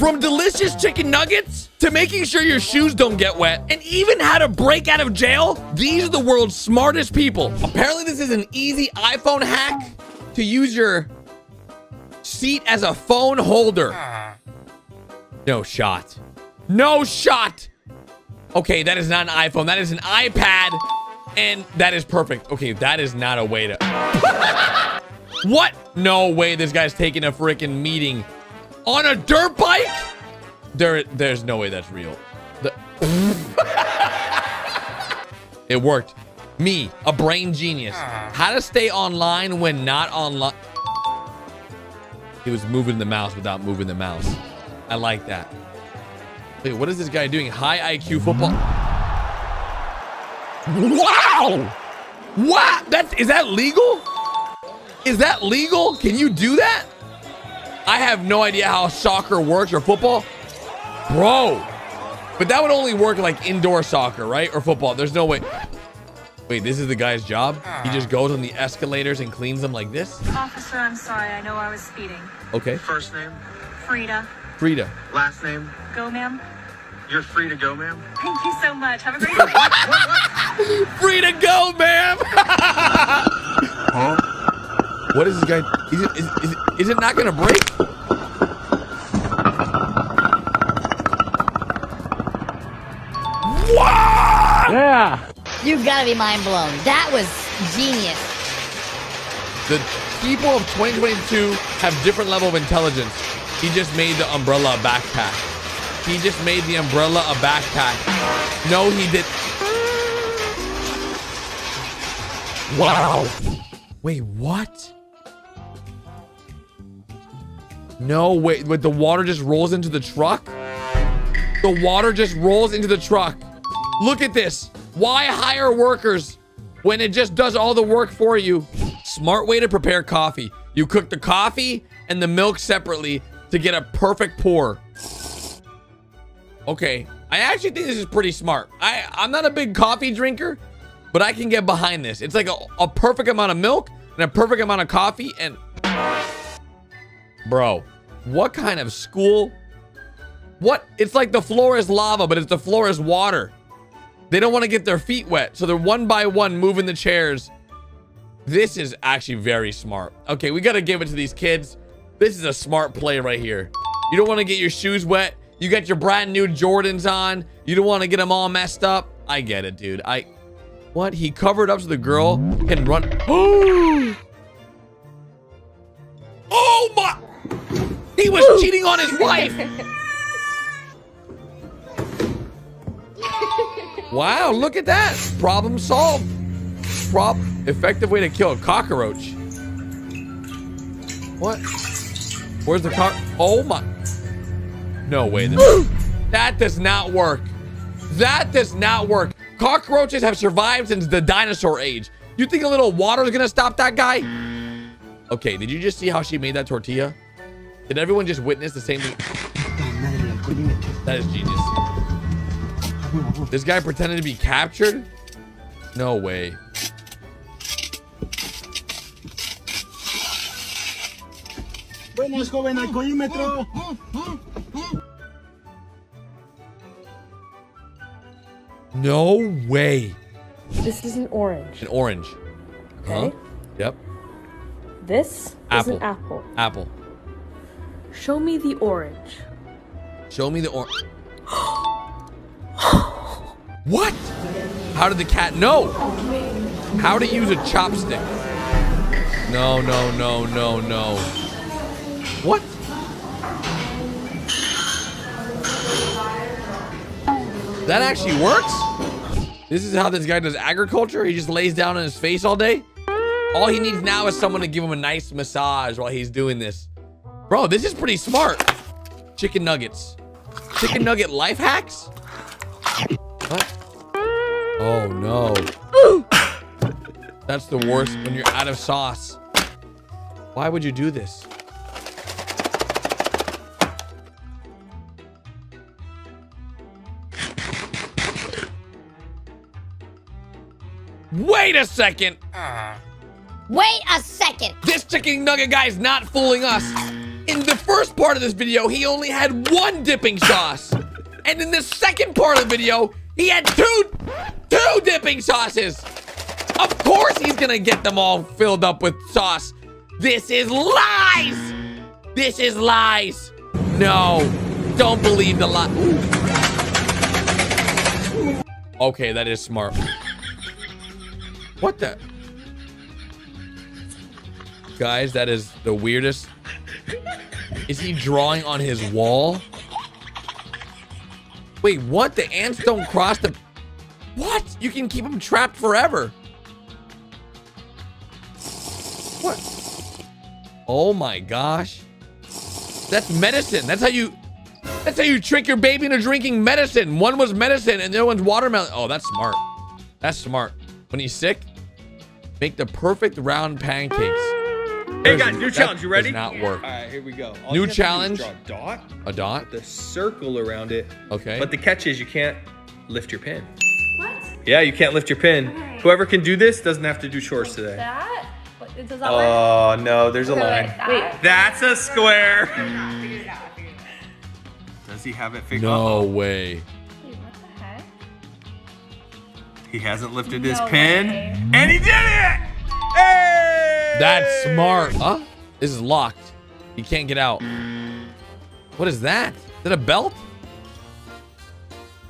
From delicious chicken nuggets to making sure your shoes don't get wet and even how to break out of jail, these are the world's smartest people. Apparently this is an easy iPhone hack to use your seat as a phone holder. No shot. No shot. Okay, that is not an iPhone. That is an iPad. And that is perfect. Okay, that is not a way to... What? No way this guy's taking a freaking meeting on a dirt bike? There's no way that's real. It worked. Me, a brain genius. How to stay online when not online. He was moving the mouse without moving the mouse. I like that. Wait, what is this guy doing? High IQ football. Wow! What? Is that legal? Is that legal? Can you do that? I have no idea how soccer works or football. Bro. But that would only work like indoor soccer, right? Or football. There's no way. Wait, this is the guy's job? He just goes on the escalators and cleans them like this? Officer, I'm sorry. I know I was speeding. Okay. First name? Frida. Frida. Last name? Go, ma'am. You're free to go, ma'am. Thank you so much. Have a great day. Free to go, ma'am. Huh? What is this guy? Is it not gonna break? What? Yeah. You gotta be mind blown. That was genius. The people of 2022 have different level of intelligence. He just made the umbrella a backpack. He just made the umbrella a backpack. No, he did. Wow. Wait, what? No way. But the water just rolls into the truck? The water just rolls into the truck. Look at this. Why hire workers when it just does all the work for you? Smart way to prepare coffee. You cook the coffee and the milk separately to get a perfect pour. Okay, I actually think this is pretty smart. I'm not a big coffee drinker, but I can get behind this. It's like a perfect amount of milk and a perfect amount of coffee and... Bro, what kind of school? What? It's like the floor is lava, but it's the floor is water. They don't want to get their feet wet, so they're one by one moving the chairs. This is actually very smart. Okay, we got to give it to these kids. This is a smart play right here. You don't want to get your shoes wet. You got your brand new Jordans on. You don't want to get them all messed up. I get it, dude. What? He covered up so the girl can run. Oh my! He was cheating on his wife. Wow, look at that. Problem solved. Effective way to kill a cockroach. What? Where's the cock? Oh my. No way. That does not work. That does not work. Cockroaches have survived since the dinosaur age. You think a little water is going to stop that guy? Okay, did you just see how she made that tortilla? Did everyone just witness the same thing? That is genius. This guy pretended to be captured? No way. Buenas, joven, alcoholímetro. No way. This is an orange. An orange. Okay. Huh? Yep. This is an apple. Apple. Show me the orange. Show me the orange. What? How did the cat know? How to use a chopstick? No, no, no, no, no. What? That actually works? This is how this guy does agriculture? He just lays down on his face all day? All he needs now is someone to give him a nice massage while he's doing this. Bro, this is pretty smart. Chicken nuggets. Chicken nugget life hacks? What? Oh no. That's the worst when you're out of sauce. Why would you do this? Wait a second. Wait a second. This chicken nugget guy is not fooling us. In the first part of this video, he only had one dipping sauce. And in the second part of the video, he had two dipping sauces. Of course he's gonna get them all filled up with sauce. This is lies. This is lies. No, don't believe the lie. Okay, that is smart. What the? Guys, that is the weirdest. Is he drawing on his wall? Wait, what? The ants don't cross the... What? You can keep them trapped forever. What? Oh my gosh. That's medicine. That's how you trick your baby into drinking medicine. One was medicine and the other one's watermelon. Oh, that's smart. That's smart. When he's sick, make the perfect round pancakes. Hey guys, new challenge. You ready? Does not work. All right, here we go. All New you have to do is challenge. draw a dot. A dot? The circle around it. Okay. But the catch is you can't lift your pin. What? Yeah, you can't lift your pin. Okay. Whoever can do this doesn't have to do chores today. That? What, does that work? Oh no, there's a line. Wait. That's a square. Does he have it figured out? No way. Wait, what the heck? He hasn't lifted his No pin, way. and he did it! Hey! That's smart. Huh? This is locked. He can't get out. What is that? Is that a belt?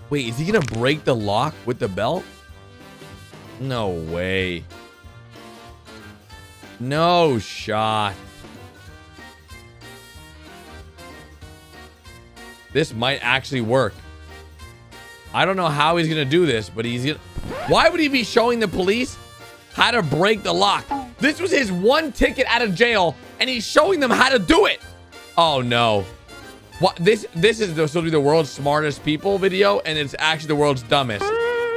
Wait, is he gonna break the lock with the belt? No way. No shot. This might actually work. I don't know how he's gonna do this, but he's gonna... Why would he be showing the police how to break the lock? This was his one ticket out of jail, and he's showing them how to do it. Oh no. What? This is supposed to be the world's smartest people video, and it's actually the world's dumbest.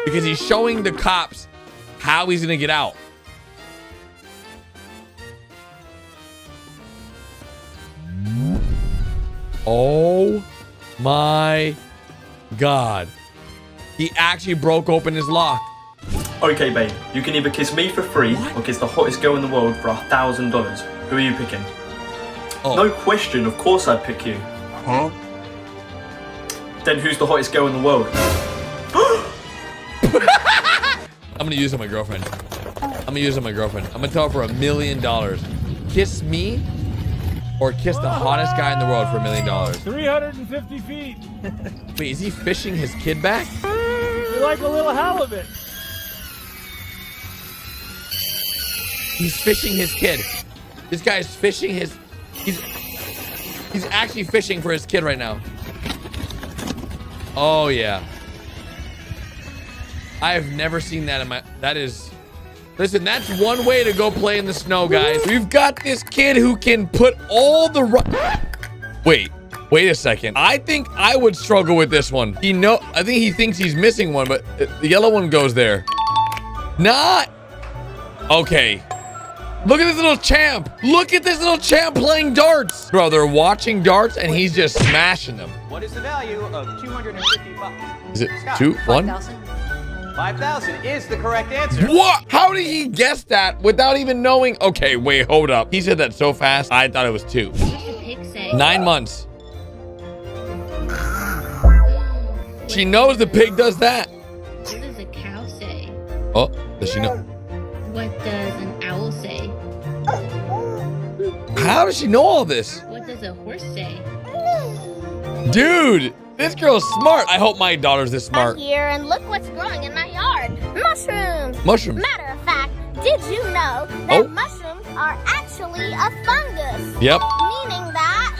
Because he's showing the cops how he's gonna get out. Oh my God. He actually broke open his lock. Okay, babe, you can either kiss me for free or kiss the hottest girl in the world for $1,000. Who are you picking? Oh. No question, of course I'd pick you. Huh? Then who's the hottest girl in the world? I'm gonna use it on my girlfriend. I'm gonna use it on my girlfriend. I'm gonna tell her for $1 million. Kiss me or kiss the hottest guy in the world for $1 million. 350 feet. Wait, is he fishing his kid back? You're like a little halibut. He's fishing his kid. This guy is fishing his... He's actually fishing for his kid right now. Oh, yeah. I have never seen that in my... That is... Listen, that's one way to go play in the snow, guys. We've got this kid who can put all the... Wait a second. I think I would struggle with this one. I think he thinks he's missing one, but the yellow one goes there. Not... Okay. Look at this little champ. Look at this little champ playing darts. Bro, they're watching darts and he's just smashing them. What is the value of 250 bucks? Is it 2, 1? 5,000 is the correct answer. What? How did he guess that without even knowing? Okay, wait, hold up. He said that so fast. I thought it was 2. What does the pig say? 9 months. She knows the pig does that. What does a cow say? Oh, does she know? What does an owl say? How does she know all this? What does a horse say? Dude, this girl's smart. I hope my daughter's this smart. I'm here and look what's growing in my yard. Mushrooms. Mushrooms. Matter of fact, did you know that mushrooms are actually a fungus? Yep. Meaning that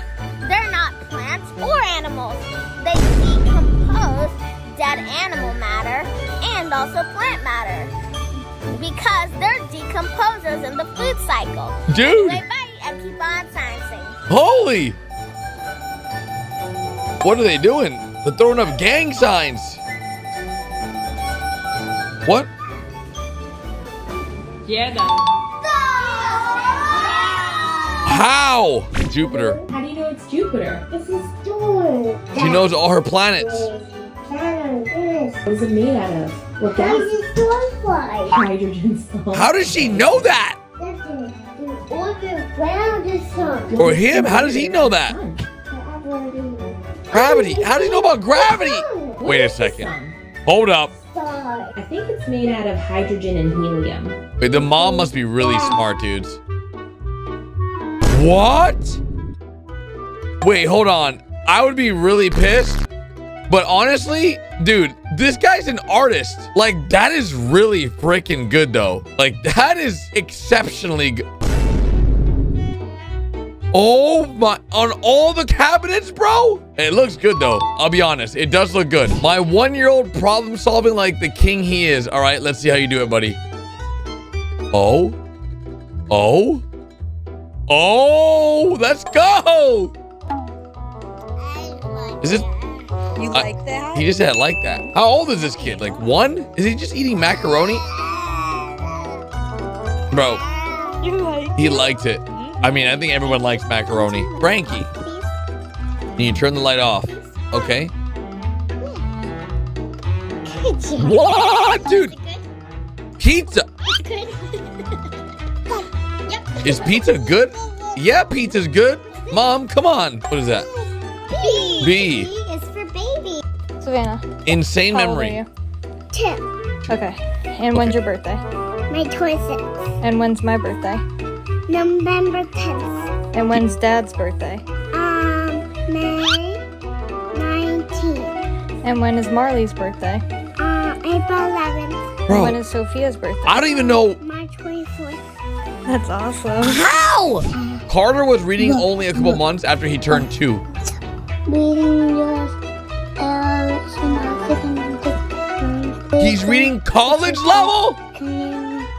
they're not plants or animals. They decompose dead animal matter and also plant matter. Because they're decomposers in the food cycle. Dude. They bite and keep on sciencing. Holy. What are they doing? They're throwing up gang signs. What? Yeah, done. How? Jupiter. How do you know it's Jupiter? It's a storm. She knows all her planets. What is it made out of? What gas? Stormfly. Hydrogen salt. How does she know that? The Or him? How does he know that? Gravity. How does he know about gravity? Wait a second. Hold up. I think it's made out of hydrogen and helium. Wait, the mom must be really smart, dudes. What? Wait, hold on. I would be really pissed. But honestly, dude, this guy's an artist. Like, that is really freaking good, though. Like, that is exceptionally good. Oh my, on all the cabinets, bro? It looks good, though. I'll be honest. It does look good. My 1-year-old problem solving like the king he is. All right, let's see how you do it, buddy. Oh. Oh. Oh, let's go. Is it? You like that? He just said like that. How old is this kid? Like 1? Is he just eating macaroni? Bro, You like he liked it. I mean, I think everyone likes macaroni. Frankie, can you turn the light off? Okay. What, dude? Pizza. Is pizza good? Yeah, pizza's good. Mom, come on. What is that? B. is for baby. Savannah. Insane How old are memory. you? 10. Okay. And when's your birthday? My 26. And when's my birthday? November 10th. And when's Dad's birthday? May 19th. And when is Marley's birthday? April 11th. And Bro, when is Sophia's birthday? I don't even know. March 24th. That's awesome. How? Carter was reading only a couple months after he turned 2. Reading He's reading college level?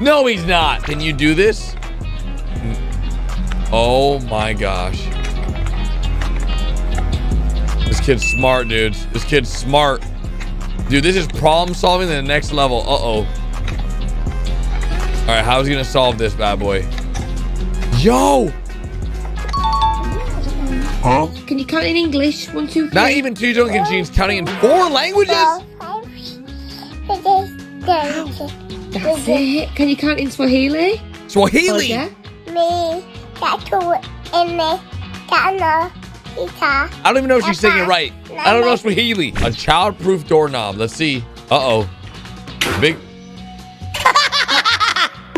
No, he's not. Can you do this? Oh my gosh. This kid's smart, dudes. This kid's smart. Dude, this is problem solving to the next level. Uh-oh. All right, how's he gonna solve this bad boy? Yo! Huh? Can you count in English? 1, 2, 3. Not even 2 Duncan Jeans counting in 4 languages? That's it. Can you count in Swahili? Swahili. Okay. I don't even know if she's saying it right. I don't know Swahili. A child-proof doorknob. Let's see. Uh-oh. Big.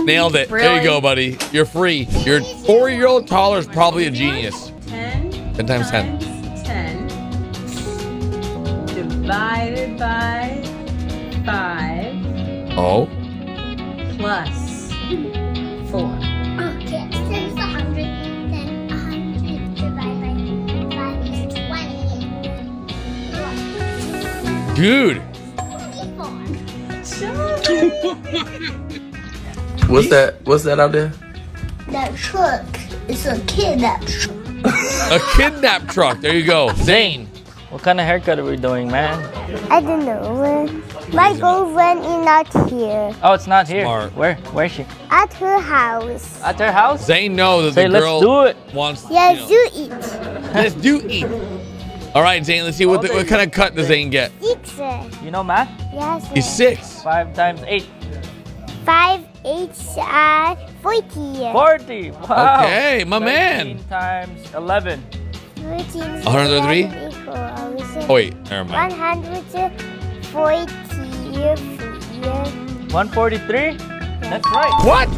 Nailed it. There you go, buddy. You're free. Your 4-year-old toddler is probably a genius. 10 times 10. 10 divided by 5 Oh. plus 4. Okay, since 100, then 100 divided by 5 is 20. Dude. 24. What's that out there? That truck is a kidnap truck. A kidnap truck. There you go. Zane. What kind of haircut are we doing, man? I don't know. My girlfriend is not here. Oh, it's not here. Smart. Where is she? At her house. At her house? Zane knows that Say, the girl let's do it. wants. Yes, you know. you eat. Let's do eat. All right, Zane. Let's see what kind of cut does Zane get. 6. You know math? Yes. He's 6. 5 times 8. 5, 8, 40. 40. Wow. Okay, my 13 man. times 11. 133? Oh, wait. Never mind. 143? That's right. What?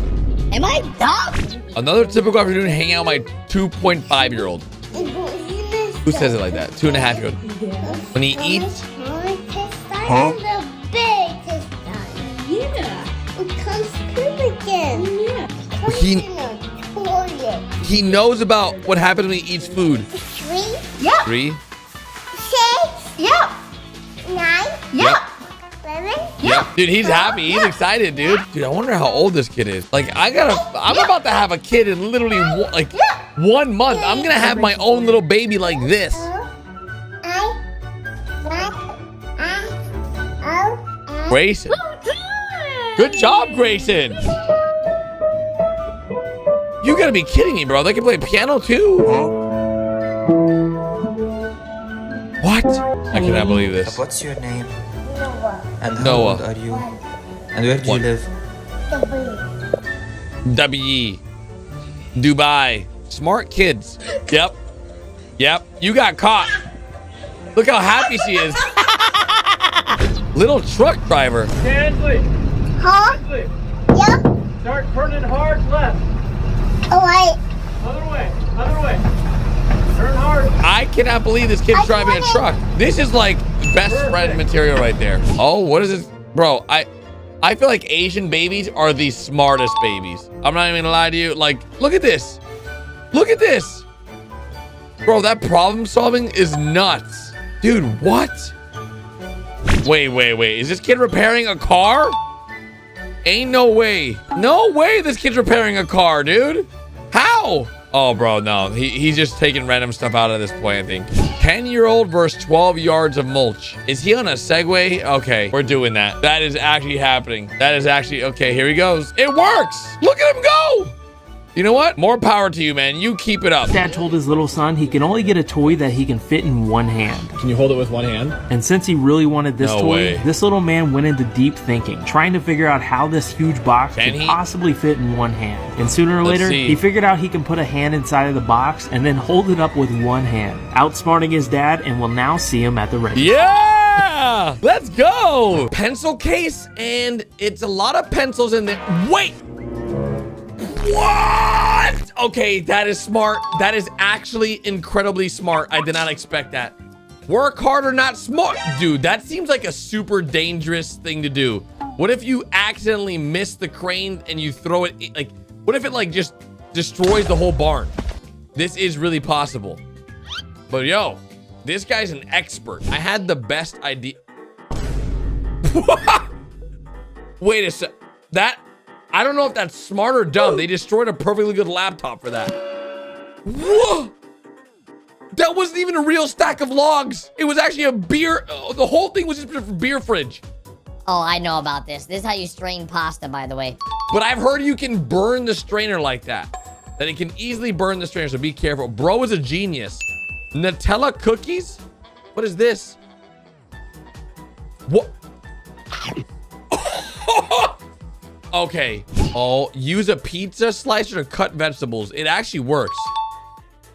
Am I dumb? Another typical afternoon hanging out with my 2.5-year-old. Who says it like that? 2.5-year-old. When he eats. Huh? The big intestine. Yeah. It comes through again. Yeah. He knows about what happens when he eats food. 3. Yep. 3. 6. Yep. 9. Yep. 11. Yep. Dude, he's happy. He's excited, dude. Dude, I wonder how old this kid is. Like, I'm about to have a kid in literally 1 month. I'm gonna have my own little baby like this. Grayson. Good job, Grayson. You gotta be kidding me, bro. They can play piano too. What? I cannot believe this. What's your name? Noah. And how Noah. old are you? And where do you live? W. Dubai. Smart kids. Yep. Yep. You got caught. Look how happy she is. Little truck driver. Ansley. Huh? Ansley. Yep. Start turning hard left. Oh, wait. Other way. Other way. Turn hard. I cannot believe this kid's driving a truck. This is like best friend material right there. Oh, what is this? Bro, I feel like Asian babies are the smartest babies. I'm not even gonna lie to you. Like, look at this. Look at this. Bro, that problem solving is nuts. Dude, what? Wait. Is this kid repairing a car? Ain't no way. No way this kid's repairing a car, dude. How? Oh, bro, no. He's just taking random stuff out at this point, I think. 10-year-old versus 12 yards of mulch. Is he on a Segway? Okay, we're doing that. That is actually happening. That is actually... Okay, here he goes. It works. Look at him go. You know what? More power to you, man. You keep it up. Dad told his little son he can only get a toy that he can fit in one hand. Can you hold it with one hand? And since he really wanted this No toy, way. this little man went into deep thinking, trying to figure out how this huge box Can could he? possibly fit in one hand. And sooner or Let's later, see. he figured out he can put a hand inside of the box and then hold it up with one hand, outsmarting his dad, and will now see him at the ready. Yeah! Let's go! Pencil case, and it's a lot of pencils in there. Wait! What? Okay, that is smart. That is actually incredibly smart. I did not expect that. Work harder, not smart. Dude, that seems like a super dangerous thing to do. What if you accidentally miss the crane and you throw it, like, what if it like just destroys the whole barn? This is really possible. But yo, this guy's an expert. I had the best idea. Wait a sec. I don't know if that's smart or dumb. They destroyed a perfectly good laptop for that. Whoa! That wasn't even a real stack of logs. It was actually a beer. The whole thing was just a beer fridge. Oh, I know about this. This is how you strain pasta, by the way. But I've heard you can burn the strainer like that. That it can easily burn the strainer, so be careful. Bro is a genius. Nutella cookies? What is this? What? Okay. Oh, use a pizza slicer to cut vegetables. It actually works.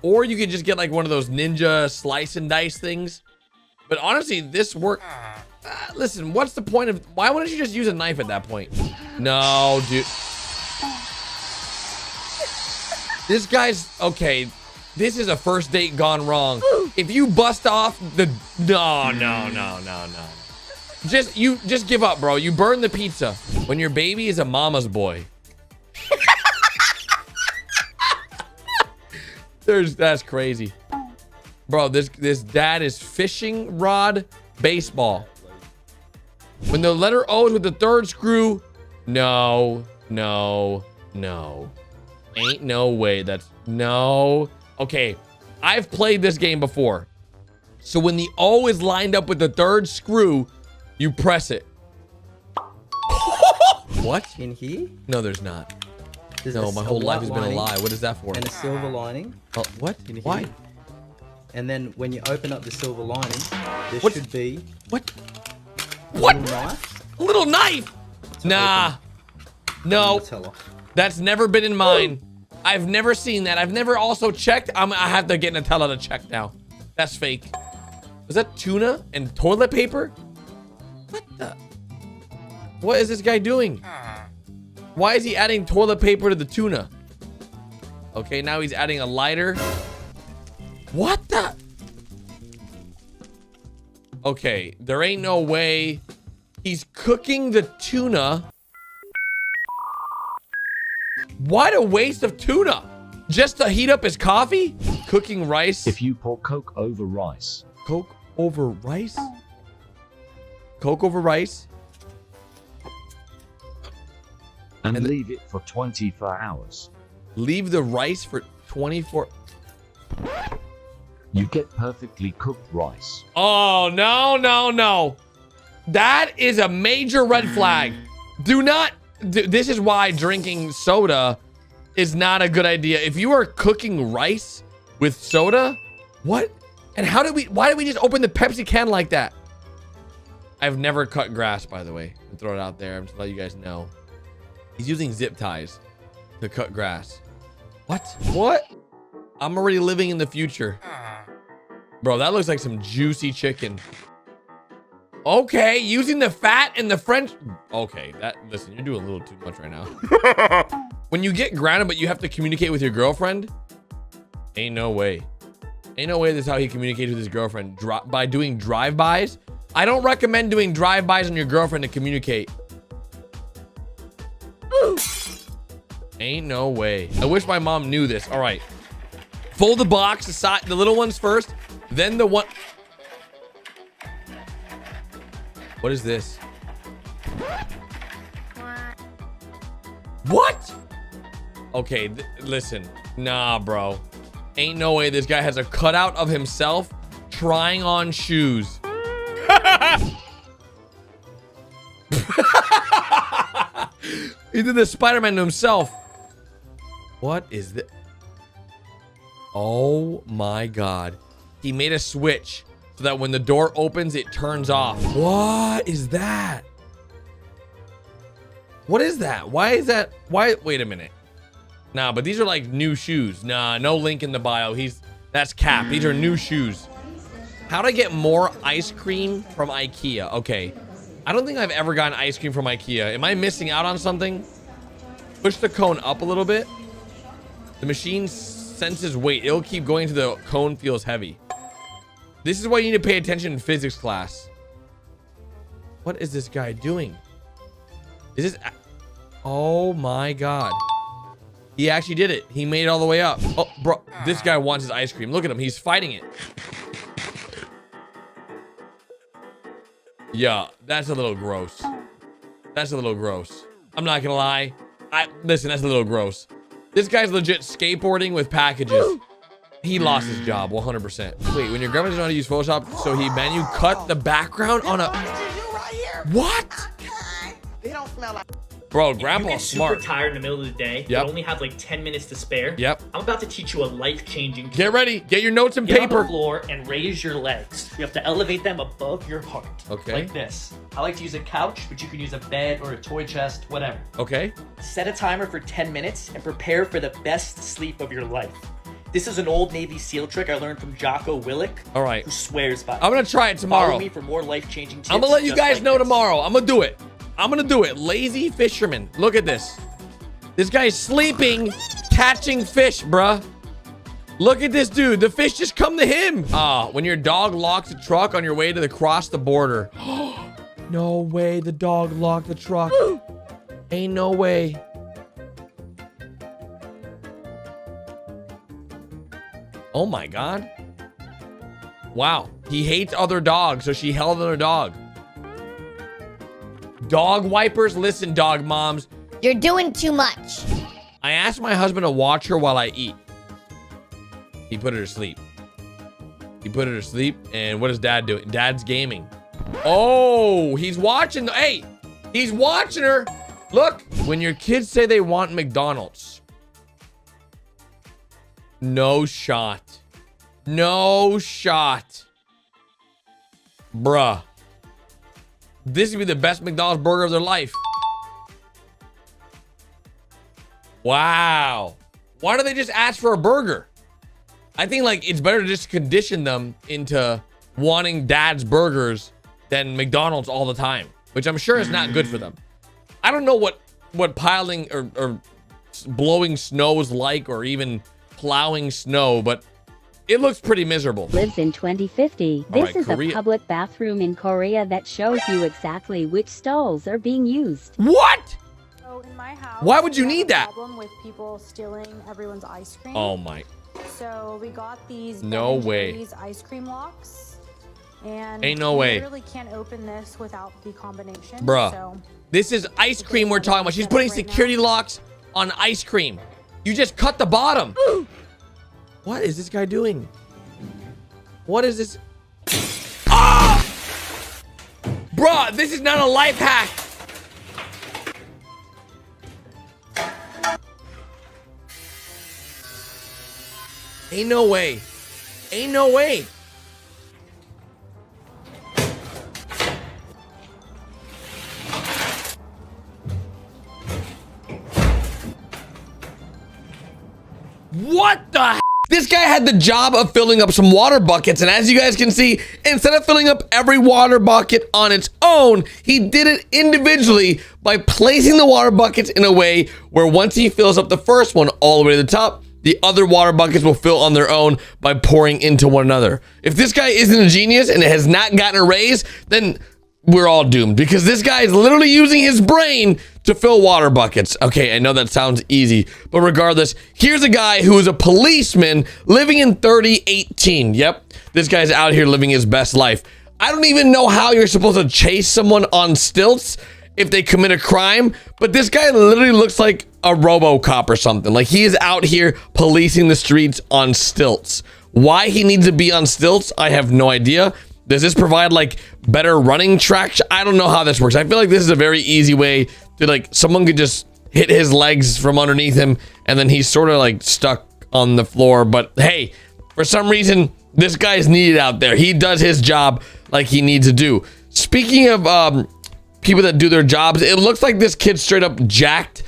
Or you could just get like one of those ninja slice and dice things. But honestly, this work. Listen, what's the point of... Why wouldn't you just use a knife at that point? No, dude. This guy's... Okay. This is a first date gone wrong. If you bust off the... No. Just give up, bro. You burn the pizza. When your baby is a mama's boy. That's crazy. Bro, this dad is fishing rod baseball. When the letter O is with the third screw. No. Ain't no way. That's no. Okay. I've played this game before. So when the O is lined up with the third screw, you press it. What? In here? No, there's not. There's No, a my whole life has been a lining lie. What is that for? And a silver lining. Oh, what? In Why? here. And then when you open up the silver lining, there What? should be What? a What? little knife. A little knife? Nah. No. Nutella. That's never been in mine. I've never seen that. I've never also checked. I have to get Nutella to check now. That's fake. Was that tuna and toilet paper? What the? What is this guy doing? Why is he adding toilet paper to the tuna? Okay, now he's adding a lighter. What the? Okay, there ain't no way. He's cooking the tuna. What a waste of tuna. Just to heat up his coffee? Cooking rice. If you pour Coke over rice. Coke over rice? Coke over rice? And leave it for 24 hours. Leave the rice for 24... You get perfectly cooked rice. Oh, no. That is a major red flag. Do not... This is why drinking soda is not a good idea. If you are cooking rice with soda, what? And why did we just open the Pepsi can like that? I've never cut grass, by the way. I'll throw it out there. I'm just letting you guys know. He's using zip ties to cut grass. What? What? I'm already living in the future. Bro, that looks like some juicy chicken. Okay, using the fat and the French. Okay, listen, you're doing a little too much right now. When you get grounded, but you have to communicate with your girlfriend, ain't no way. Ain't no way this is how he communicates with his girlfriend. By doing drive-bys. I don't recommend doing drive-bys on your girlfriend to communicate. Ain't no way. I wish my mom knew this. All right. Fold the box aside, the little ones first, then the one. What is this? What? Okay, listen. Nah, bro. Ain't no way this guy has a cutout of himself trying on shoes. He did the Spider-Man to himself. What is this? Oh my God. He made a switch so that when the door opens, it turns off. What is that? What is that? Why is that? Why? Wait a minute. Nah, but these are like new shoes. Nah, no link in the bio. That's cap. These are new shoes. How to get more ice cream from IKEA? Okay. I don't think I've ever gotten ice cream from IKEA. Am I missing out on something? Push the cone up a little bit. The machine senses weight. It'll keep going until the cone feels heavy. This is why you need to pay attention in physics class. What is this guy doing? Is this... Oh my God. He actually did it. He made it all the way up. Oh, bro. This guy wants his ice cream. Look at him. He's fighting it. Yeah, that's a little gross. That's a little gross. I'm not gonna lie. Listen, that's a little gross. This guy's legit skateboarding with packages. He lost his job 100%. Wait, when your grandma doesn't know how to use Photoshop, so he cut the background on a... What? They don't smell like... Bro, Grandpa's you get smart. super tired in the middle of the day. You only have like 10 minutes to spare. Yep. I'm about to teach you a life-changing. Get ready. Get your notes and Get paper. on the floor and raise your legs. You have to elevate them above your heart. Okay. Like this. I like to use a couch, but you can use a bed or a toy chest, whatever. Okay. Set a timer for 10 minutes and prepare for the best sleep of your life. This is an old Navy SEAL trick I learned from Jocko Willink. All right. Who swears by it. I'm gonna try it tomorrow. Follow me for more life-changing tips. I'm gonna let you just guys like know this. tomorrow. I'm gonna do it. I'm gonna do it. Lazy fisherman. Look at this. This guy's sleeping, catching fish, bruh. Look at this dude. The fish just come to him. When your dog locks the truck on your way to cross the border. No way the dog locked the truck. Ain't no way. Oh my God. Wow. He hates other dogs, so she held another dog. Dog wipers. Listen, dog moms. You're doing too much. I asked my husband to watch her while I eat. He put her to sleep. He put her to sleep. And what is dad doing? Dad's gaming. Oh, he's watching. Hey, he's watching her. Look, when your kids say they want McDonald's. No shot. No shot. Bruh. This would be the best McDonald's burger of their life. Wow. Why do they just ask for a burger? I think like it's better to just condition them into wanting dad's burgers than McDonald's all the time, which I'm sure is not good for them. I don't know what piling or blowing snow is like, or even plowing snow, but it looks pretty miserable. Lives in 2050. This right, is Korea. a public bathroom in Korea that shows you exactly which stalls are being used. What? So in my house, Why would you we have need a that? Problem with people stealing everyone's ice cream. Oh my. So we got these No Ben & way. Jerry's ice cream locks, and Ain't no you way. literally can't open this without the combination. Bruh. So This is ice cream we're talking about. She's putting security locks on ice cream. You just cut the bottom. What is this guy doing? What is this? Ah! Bruh, this is not a life hack. Ain't no way. Ain't no way. What the heck? This guy had the job of filling up some water buckets, and as you guys can see, instead of filling up every water bucket on its own, he did it individually by placing the water buckets in a way where once he fills up the first one all the way to the top, the other water buckets will fill on their own by pouring into one another. If this guy isn't a genius and has not gotten a raise, then we're all doomed, because this guy is literally using his brain to fill water buckets. Okay, I know that sounds easy, but regardless, here's a guy who is a policeman living in 3018. Yep, this guy's out here living his best life. I don't even know how you're supposed to chase someone on stilts if they commit a crime, but this guy literally looks like a RoboCop or something. Like, he is out here policing the streets on stilts. Why he needs to be on stilts, I have no idea. Does this provide like better running traction? I don't know how this works. I feel like this is a very easy way to, like, someone could just hit his legs from underneath him and then he's sort of like stuck on the floor. But hey, for some reason, this guy's needed out there. He does his job like he needs to do. Speaking of people that do their jobs, it looks like this kid straight up jacked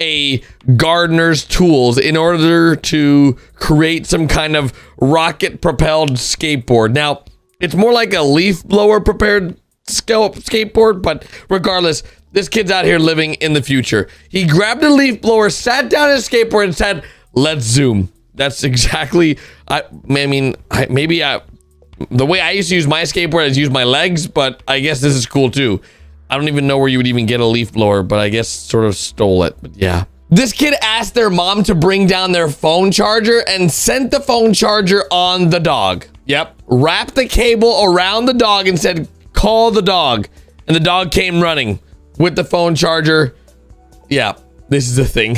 a gardener's tools in order to create some kind of rocket propelled skateboard. Now, it's more like a leaf blower prepared skateboard, but regardless, this kid's out here living in the future. He grabbed a leaf blower, sat down his skateboard, and said, "Let's zoom." That's exactly, the way I used to use my skateboard is use my legs, but I guess this is cool too. I don't even know where you would even get a leaf blower, but I guess sort of stole it, but yeah. This kid asked their mom to bring down their phone charger and sent the phone charger on the dog. Yep, wrapped the cable around the dog and said, "Call the dog." And the dog came running with the phone charger. Yeah, this is a thing.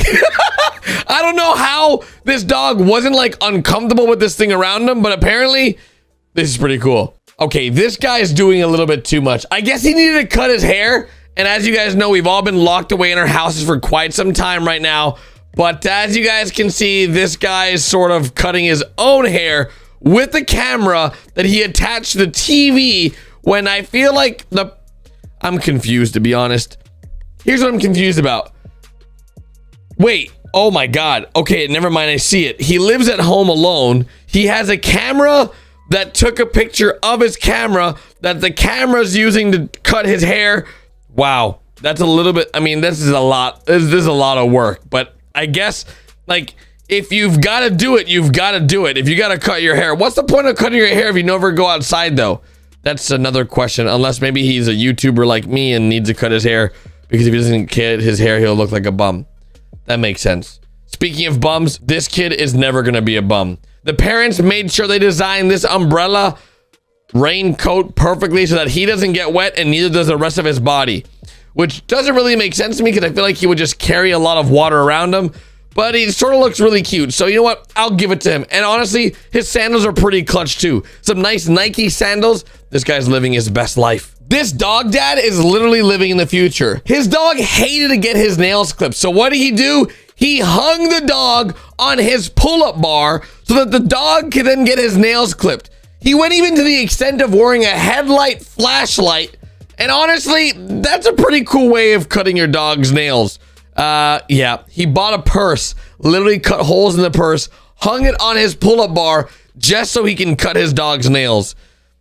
I don't know how this dog wasn't like uncomfortable with this thing around him, but apparently this is pretty cool. Okay, this guy's doing a little bit too much. I guess he needed to cut his hair. And as you guys know, we've all been locked away in our houses for quite some time right now. But as you guys can see, this guy is sort of cutting his own hair with the camera that he attached to the TV, when I feel like I'm confused, to be honest. Here's what I'm confused about. Wait, oh my God. Okay, never mind, I see it. He lives at home alone. He has a camera that took a picture of his camera that the camera's using to cut his hair. Wow, that's a little bit, I mean, this is a lot. This is a lot of work, but I guess, like, if you've got to do it, you've got to do it. If you got to cut your hair, what's the point of cutting your hair if you never go outside, though? That's another question, unless maybe he's a YouTuber like me and needs to cut his hair, because if he doesn't cut his hair, he'll look like a bum. That makes sense. Speaking of bums, this kid is never going to be a bum. The parents made sure they designed this umbrella raincoat perfectly so that he doesn't get wet and neither does the rest of his body, which doesn't really make sense to me because I feel like he would just carry a lot of water around him, but he sort of looks really cute. So you know what? I'll give it to him. And honestly, his sandals are pretty clutch too. Some nice Nike sandals. This guy's living his best life. This dog dad is literally living in the future. His dog hated to get his nails clipped. So what did he do? He hung the dog on his pull-up bar so that the dog could then get his nails clipped. He went even to the extent of wearing a headlight flashlight. And honestly, that's a pretty cool way of cutting your dog's nails. Yeah, he bought a purse, literally cut holes in the purse, hung it on his pull-up bar just so he can cut his dog's nails.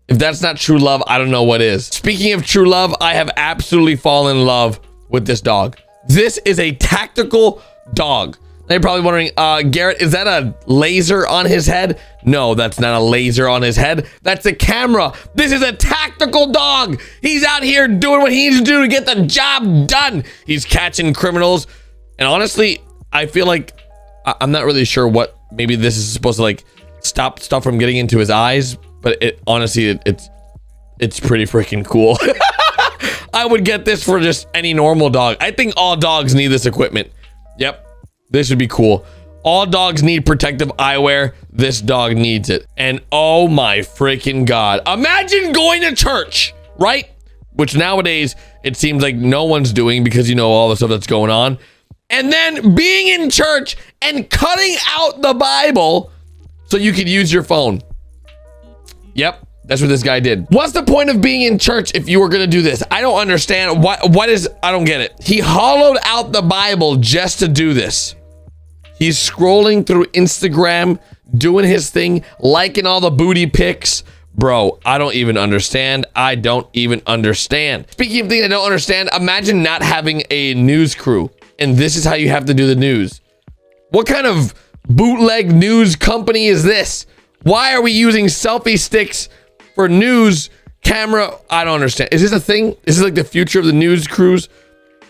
If that's not true love, I don't know what is. Speaking of true love, I have absolutely fallen in love with this dog. This is a tactical dog. Now you're probably wondering, Garrett, is that a laser on his head? No, that's not a laser on his head. That's a camera. This is a tactical dog. He's out here doing what he needs to do to get the job done. He's catching criminals. And honestly, I feel like I'm not really sure what, maybe this is supposed to like stop stuff from getting into his eyes, but honestly, it's pretty freaking cool. I would get this for just any normal dog. I think all dogs need this equipment. Yep. This would be cool. All dogs need protective eyewear. This dog needs it. And oh my freaking God. Imagine going to church, right? Which nowadays it seems like no one's doing because you know all the stuff that's going on. And then being in church and cutting out the Bible so you could use your phone. Yep. That's what this guy did. What's the point of being in church if you were going to do this? I don't understand. I don't get it. He hollowed out the Bible just to do this. He's scrolling through Instagram, doing his thing, liking all the booty pics. Bro, I don't even understand. I don't even understand. Speaking of things I don't understand, imagine not having a news crew, and this is how you have to do the news. What kind of bootleg news company is this? Why are we using selfie sticks for news camera? I don't understand. Is this a thing? Is this like the future of the news crews?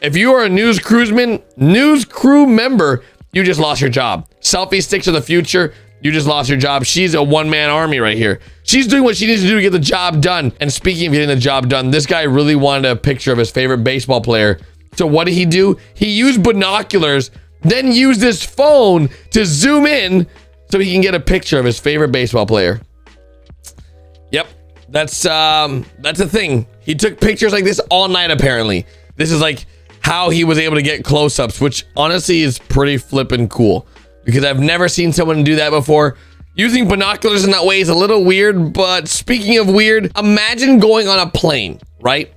If you are a news crew member, you just lost your job. Selfie sticks are the future. You just lost your job. She's a one-man army right here. She's doing what she needs to do to get the job done. And speaking of getting the job done, this guy really wanted a picture of his favorite baseball player. So what did he do? He used binoculars, then used his phone to zoom in so he can get a picture of his favorite baseball player. Yep, that's a thing. He took pictures like this all night, apparently. This is like how he was able to get close-ups, which honestly is pretty flippin' cool, because I've never seen someone do that before. Using binoculars in that way is a little weird, but speaking of weird, imagine going on a plane, right?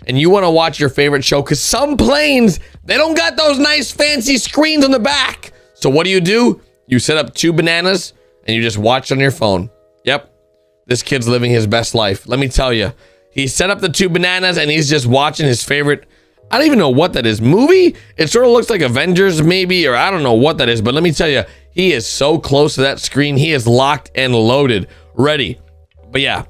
And you want to watch your favorite show, because some planes, they don't got those nice fancy screens on the back. So what do? You set up 2 bananas and you just watch on your phone. Yep, this kid's living his best life. Let me tell you, he set up the 2 bananas and he's just watching his favorite, I don't even know what that is, movie? It sort of looks like Avengers maybe, or I don't know what that is, but let me tell you, he is so close to that screen. He is locked and loaded, ready. But yeah,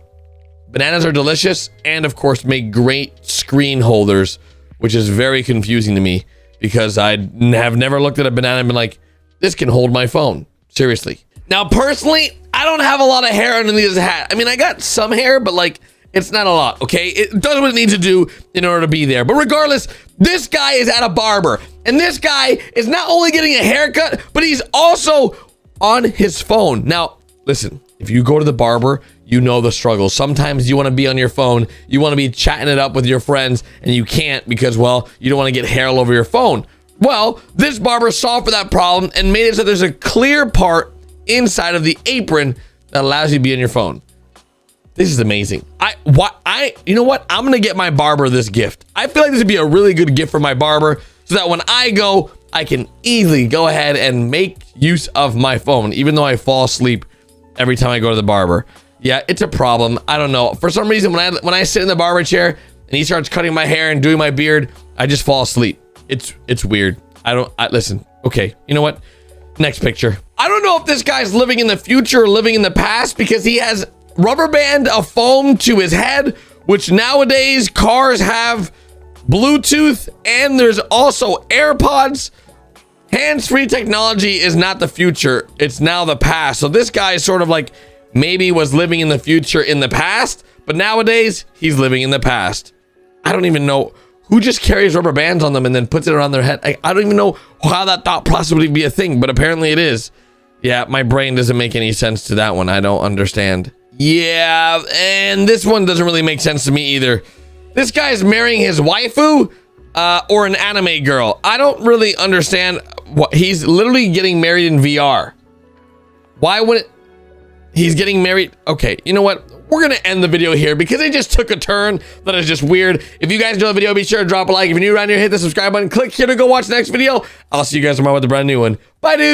bananas are delicious and of course make great screen holders, which is very confusing to me because I have never looked at a banana and been like, this can hold my phone. Seriously. Now, personally, I don't have a lot of hair underneath this hat. I mean, I got some hair, but like, it's not a lot, okay? It does what it needs to do in order to be there. But regardless, this guy is at a barber. And this guy is not only getting a haircut, but he's also on his phone. Now, listen, if you go to the barber, you know the struggle. Sometimes you want to be on your phone. You want to be chatting it up with your friends, and you can't because, well, you don't want to get hair all over your phone. Well, this barber solved for that problem and made it so there's a clear part inside of the apron that allows you to be on your phone. This is amazing. You know what? I'm gonna get my barber this gift. I feel like this would be a really good gift for my barber, so that when I go, I can easily go ahead and make use of my phone, even though I fall asleep every time I go to the barber. Yeah, it's a problem. I don't know. For some reason, when I sit in the barber chair and he starts cutting my hair and doing my beard, I just fall asleep. It's weird. Listen. Okay, you know what? Next picture. I don't know if this guy's living in the future or living in the past, because he has rubber band of foam to his head, which nowadays cars have Bluetooth, and there's also AirPods. Hands-free technology is not the future. It's now the past. So this guy is sort of like maybe was living in the future in the past, but nowadays he's living in the past. I don't even know who just carries rubber bands on them and then puts it around their head. I don't even know how that thought process would be a thing, but apparently it is. Yeah, my brain doesn't make any sense to that one. I don't understand. Yeah, and this one doesn't really make sense to me either. This guy's marrying his waifu or an anime girl. I don't really understand what he's literally getting married in VR. Why wouldn't he's getting married? Okay, you know what? We're gonna end the video here because it just took a turn that is just weird. If you guys enjoyed the video, be sure to drop a like. If you're new around here, hit the subscribe button. Click here to go watch the next video. I'll see you guys tomorrow with a brand new one. Bye, dude.